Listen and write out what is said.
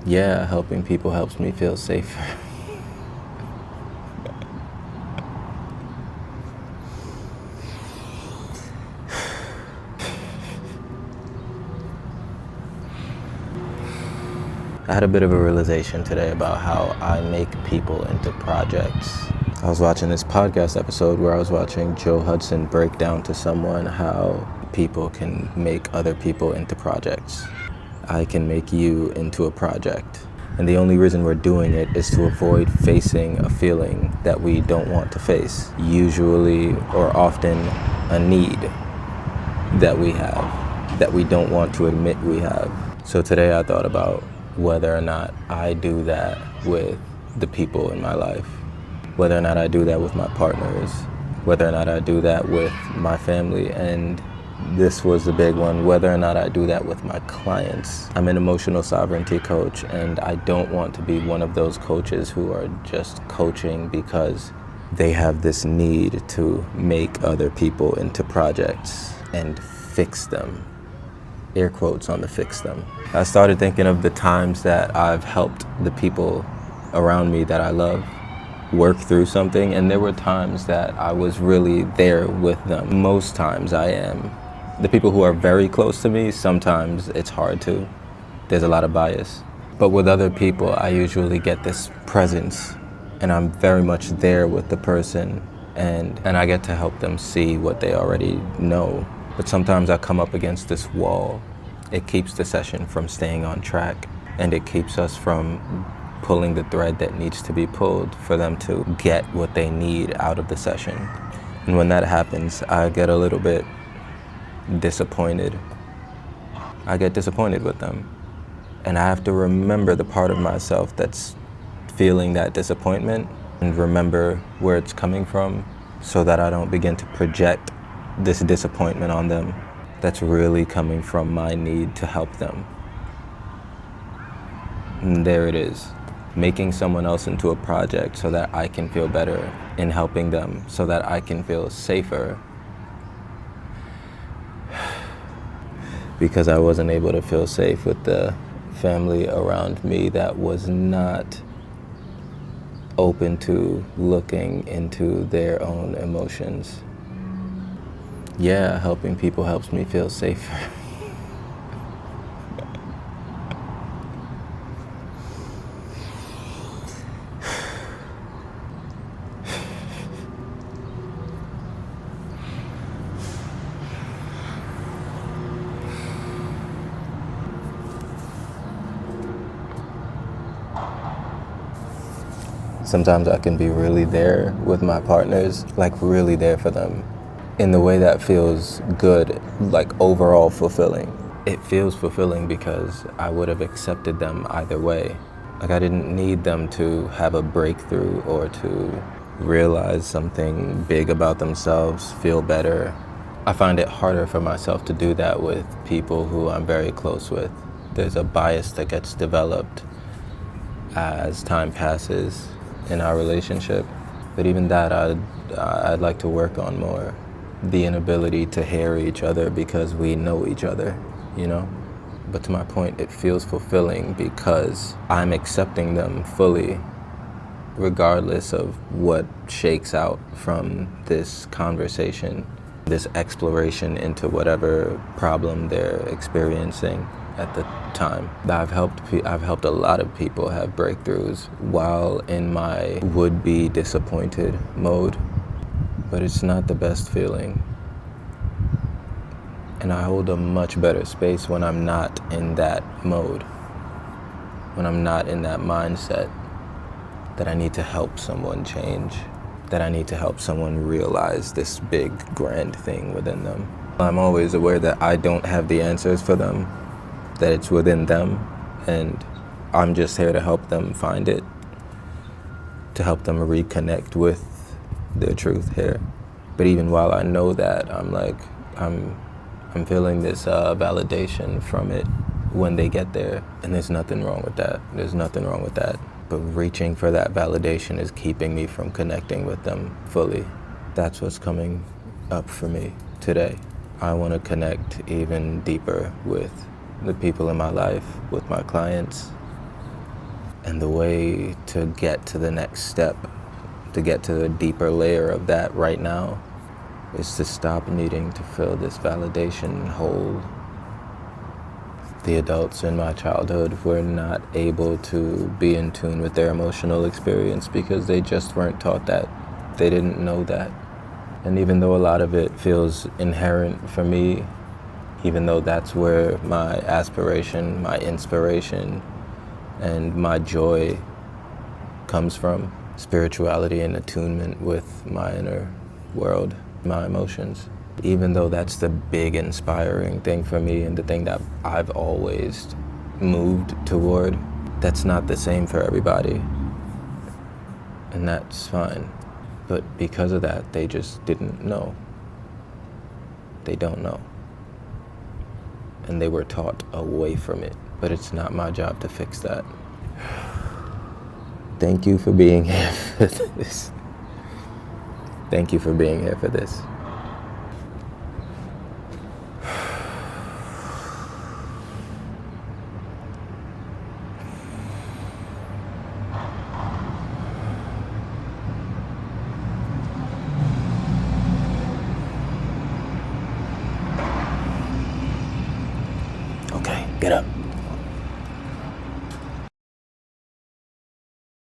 Yeah, helping people helps me feel safer. I had a bit of a realization today about how I make people into projects. I was watching this podcast episode where I was watching Joe Hudson break down to someone how people can make other people into projects. I can make you into a project. And the only reason we're doing it is to avoid facing a feeling that we don't want to face. Usually or often a need that we have, that we don't want to admit we have. So today I thought about whether or not I do that with the people in my life, whether or not I do that with my partners, whether or not I do that with my family, and this was the big one, whether or not I do that with my clients. I'm an emotional sovereignty coach, and I don't want to be one of those coaches who are just coaching because they have this need to make other people into projects and fix them. Air quotes on the fix them. I started thinking of the times that I've helped the people around me that I love work through something, and there were times that I was really there with them. Most times I am. The people who are very close to me, sometimes it's hard to. There's a lot of bias. But with other people, I usually get this presence, and I'm very much there with the person, and I get to help them see what they already know. But sometimes I come up against this wall. It keeps the session from staying on track, and it keeps us from pulling the thread that needs to be pulled for them to get what they need out of the session. And when that happens, I get a little bit disappointed. I get disappointed with them. And I have to remember the part of myself that's feeling that disappointment and remember where it's coming from so that I don't begin to project this disappointment on them that's really coming from my need to help them. And there it is. Making someone else into a project so that I can feel better in helping them, so that I can feel safer. Because I wasn't able to feel safe with the family around me that was not open to looking into their own emotions. Yeah, helping people helps me feel safer. Sometimes I can be really there with my partners, like really there for them in the way that feels good, like overall fulfilling. It feels fulfilling because I would have accepted them either way. Like I didn't need them to have a breakthrough or to realize something big about themselves, feel better. I find it harder for myself to do that with people who I'm very close with. There's a bias that gets developed as time passes in our relationship. But even that I'd like to work on more. The inability to hear each other because we know each other, you know? But to my point, it feels fulfilling because I'm accepting them fully, regardless of what shakes out from this conversation, this exploration into whatever problem they're experiencing at the time. I've helped a lot of people have breakthroughs while in my would-be disappointed mode, but it's not the best feeling. And I hold a much better space when I'm not in that mode, when I'm not in that mindset that I need to help someone change, that I need to help someone realize this big, grand thing within them. I'm always aware that I don't have the answers for them, that it's within them, and I'm just here to help them find it, to help them reconnect with their truth here. But even while I know that, I'm feeling this validation from it when they get there, and there's nothing wrong with that. There's nothing wrong with that. But reaching for that validation is keeping me from connecting with them fully. That's what's coming up for me today. I want to connect even deeper with the people in my life, with my clients, And the way to get to the next step, to get to a deeper layer of that right now, is to stop needing to fill this validation hole. The adults in my childhood were not able to be in tune with their emotional experience because they just weren't taught that. They didn't know that. And even though a lot of it feels inherent for me, even though that's where my aspiration, my inspiration, and my joy comes from, spirituality and attunement with my inner world, my emotions. Even though that's the big inspiring thing for me and the thing that I've always moved toward, that's not the same for everybody. And that's fine. But because of that, they just didn't know. They don't know. And they were taught away from it. But it's not my job to fix that. Thank you for being here for this. Thank you for being here for this. Okay, get up.